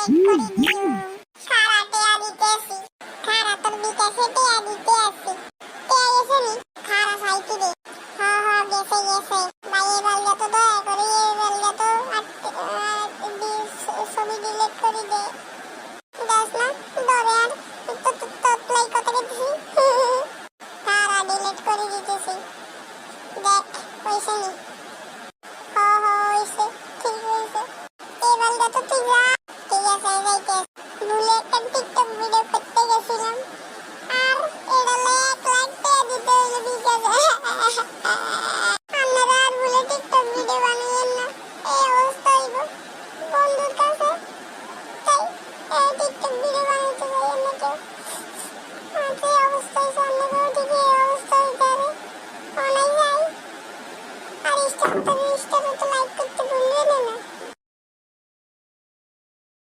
করে দিও সারা টেয়া দিতেছি খারা তোর বিকাশে টেয়া দিতে আসি টেয়া গেছে নি খারা সাইকি দে গেছে গেছে ভাই এবার যত দয়া করে এবার যত ছবি ডিলিট করে দে দাস না ধরে আর তো প্লাই কথা দিছি খারা ডিলিট করে দিতেছি দেখ হইছে নি হইছে ঠিক হইছে এবার যত তুই যা ঠিক আছে যাইতে ভুলে একটা টিকটক ভিডিও করতে গেছিলাম আর এটা লাইক টেয়া দিতে হইলো বিকাশে আপনারা আর ভুলে টিকটক ভিডিও বানাইয়েন না এই অবস্থা হইব বন্ধুর কাছে তাই এই টিকটক ভিডিও বানাইতে যাইয়েন না কেউ আজকে অবস্থা হয়েছে অন্যকেও ঠিক এই অবস্থা হইতে হবে অনেক যাই আর ইস্টার তো